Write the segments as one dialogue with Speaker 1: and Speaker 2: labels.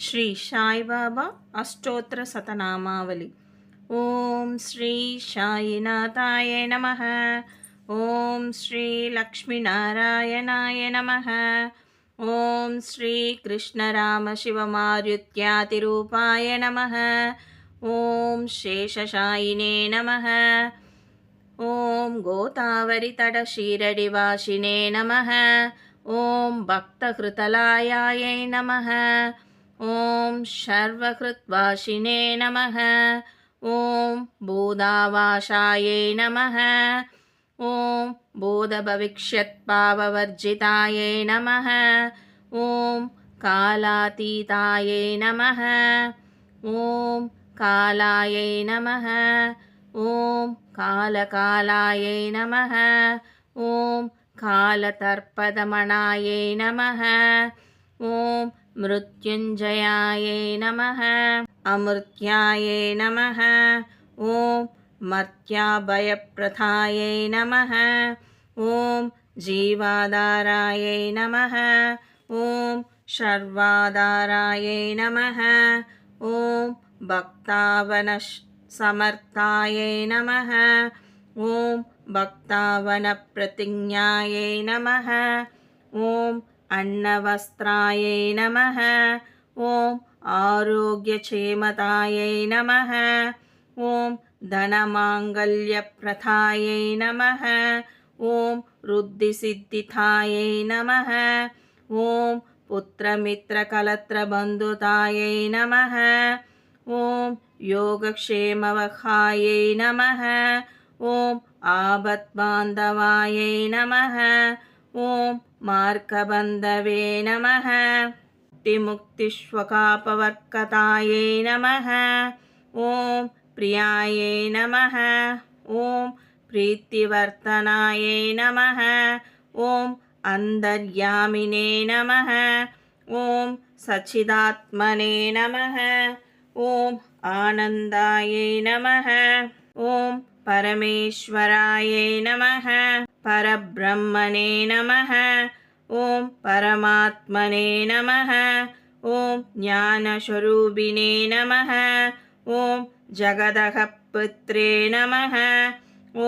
Speaker 1: శ్రీ సాయిబాబా అష్టోత్తర శతనామావళి. ఓం శ్రీ సాయినాథాయ నమః. ఓం శ్రీ లక్ష్మీనారాయణాయ నమః. ఓం శ్రీ కృష్ణరామ శివమారుత్యాతిరూపాయ నమః. ఓం శేషశాయినే నమః. ఓం గోదావరి తట క్షీరడివాసినే నమః. ఓం భక్తహృతలాయాయై నమః. ఓం సర్వహృద్వాసినే నమః. ఓం బోధావాసాయై నమః. ఓం బోధభవిష్యత్పాపవర్జితాయై నమః. ఓం కాలాతీతాయై నమః. ఓం కాలాయై నమః. ఓం కాలకాలాయై నమః. ఓం కాలతర్పదమణాయై నమః. ఓం మృత్యుంజయాయై నమః. అమృత్యాయై నమః. ఓం మర్త్యాభయప్రదాయై నమః. ఓం జీవాధారాయై నమః. ఓం సర్వాధారాయై నమః. ఓం భక్తావన సమర్థాయై నమః. ఓం భక్తావన ప్రతిజ్ఞాయై నమః. ఓం అన్నవస్త్రాయై నమః. ఓం ఆరోగ్యక్షేమతాయై నమః. ఓం ధనమాంగల్యప్రదాయై నమః. ఓం వృద్ధిసిద్ధితాయై నమః. ఓం పుత్రమిత్రకలత్రబంధుతాయై నమః. ఓం యోగక్షేమవహాయై నమః. ఓం ఆపద్బాంధవాయై నమః. ఓం మార్గబంధవే నమః. ముక్తిముక్తిష్వకాపవర్కతాయై నమః. ఓం ప్రియాయై నమః. ఓం ప్రీతివర్తనాయై నమః. ఓం అంతర్యామినే నమః. ఓం సచ్చిదాత్మనే నమః. ఓం ఆనందాయై నమః. ఓం పరమేశ్వరాయై నమః. పరబ్రహ్మణే నమః. ఓం పరమాత్మనే నమః. ఓం జ్ఞానస్వరూపిణే నమః. ఓం జగదః పుత్రే నమః.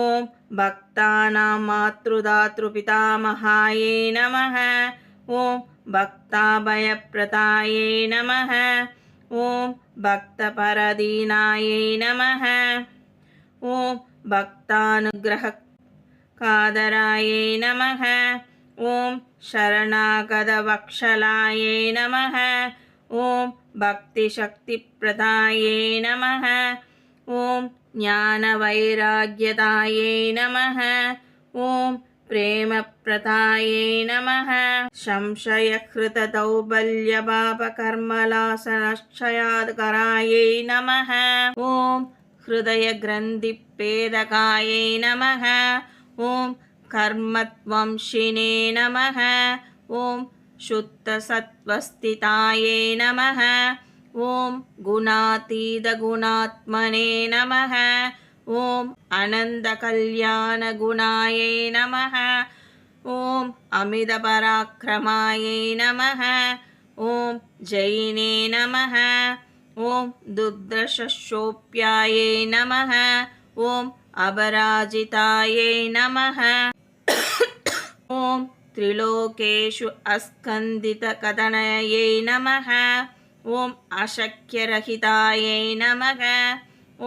Speaker 1: ఓం భక్తానాం మాతృదాతృపితామహాయై నమః. ఓం భక్తాభయప్రదాయై నమః. ఓం భక్తపరదీనాయై నమః. ఓం భక్తానుగ్రహకాదరాయై నమః. ఓం శరణాగతవత్సలాయై నమః. ఓం భక్తిశక్తిప్రదాయై నమః. ఓం జ్ఞానవైరాగ్యదాయై నమః. ఓం ప్రేమప్రదాయై నమః. సంశయహృతదౌర్బల్యపాపకర్మలాసనక్షయాకరాయై నమః. ఓం హృదయగ్రంథిపేదకాయై నమః. ఓం కర్మత్వంశినే నమః. ఓం శుద్ధసత్వస్థితాయై నమః. ఓం గుణాతీతగుణాత్మనే నమః. ఓం అనంతకళ్యాణగుణాయై నమః. ఓం అమితపరాక్రమాయై నమః. ఓం జయినే నమః. ఓం దుర్దశోప్యాయై నమః. ఓం అపరాజితాయై నమః. ఓం త్రిలోకేషు అస్కందితకథనయై నమః. ఓం అశక్యరహితాయై నమః.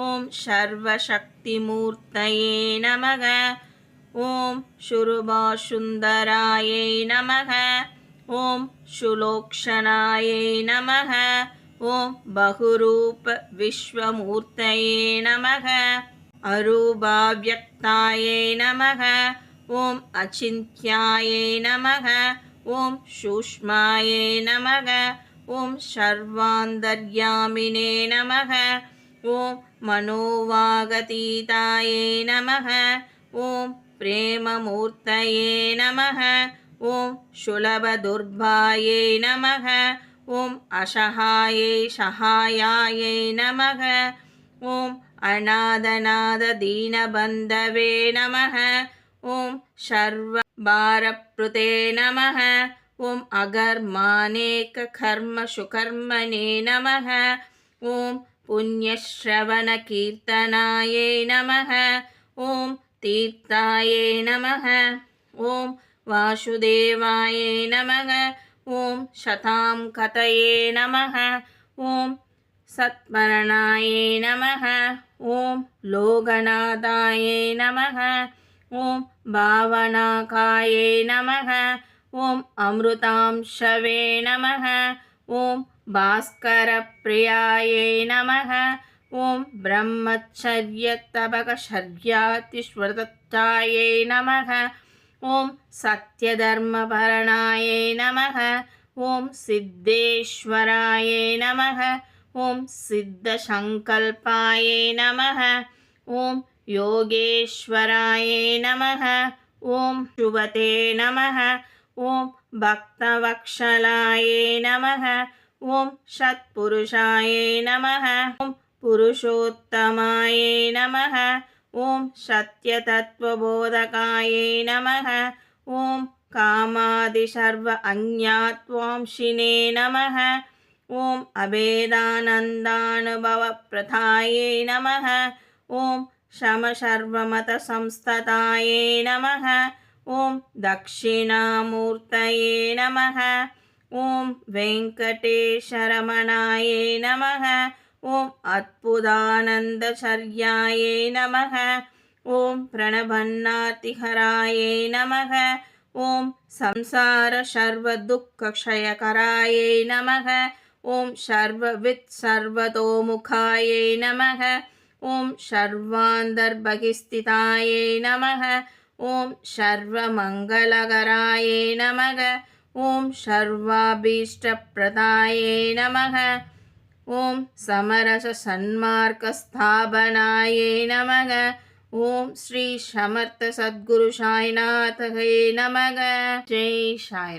Speaker 1: ఓం సర్వశక్తిమూర్తయే నమః. ఓం శురుభాసుందరాయై నమః. ఓం సులోక్షణాయై నమః. ఓం బహురూప విశ్వమూర్తయే నమః. అరూపావ్యక్తాయై నమః. ఓం అచింత్యాయై నమః. ఓం సూక్ష్మాయై నమః. ఓం సర్వాంతర్యామినే నమః. ఓం మనోవాగతీతాయై నమః. ఓం ప్రేమమూర్తయే నమః. ఓం సులభదుర్భాయై నమః. ఓం అసహాయై సహాయాయై నమః. ఓం అనాథనాథ దీనబంధవే నమః. ఓం సర్వభారప్రుతే నమః. ॐ अगर्मानेककर्मसुकर्मणे नमः ॐ पुण्यश्रवणकीर्तनायै नमः ॐ तीर्थायै नमः ॐ वासुदेवायै नमः ॐ शतां कतये नमः ॐ सत्मरणायै नमः ॐ लोकनाथायै नमः ॐ भावनाकायै नमः ॐ अमृतांशवे नमः ॐ भास्करप्रियायै नमः ॐ ब्रह्मचर्यतपकशर्यातिस्वरदत्तायै नमः ॐ सत्यधर्मपरणायै नमः ॐ सिद्धेश्वरायै नमः ॐ सिद्धसङ्कल्पायै नमः ॐ योगेश्वरायै नमः ॐ शुभते नमः ॐ भक्तवत्सलायै नमः ॐ सत्पुरुषायै नमः ॐ पुरुषोत्तमायै नमः ॐ सत्यतत्त्वबोधकायै नमः ॐ कामादिसर्व अज्ञात्वांशिने नमः ॐ अभेदानन्दानुभवप्रदायै नमः ॐ समसर्वमतसंस्थतायै नमः ॐ दक्षिणामूर्तये नमः ॐ वेङ्कटेशरमणायै नमः ॐ अद्भुतानन्दचर्यायै नमः ॐ प्रणभन्नातिहरायै नमः ॐ संसारसर्वदुःखक्षयकरायै नमः ॐ सर्ववित्सर्वतोमुखायै नमः ॐ सर्वान्तर्बहिस्थितायै नमः ॐ सर्वमङ्गलकरायै नमः ॐ सर्वाभीष्टप्रदायै नमः ॐ समरससन्मार्गस्थापनायै नमः ॐ श्री समर्थ सद्गुरु साईनाथ नमः जय साई।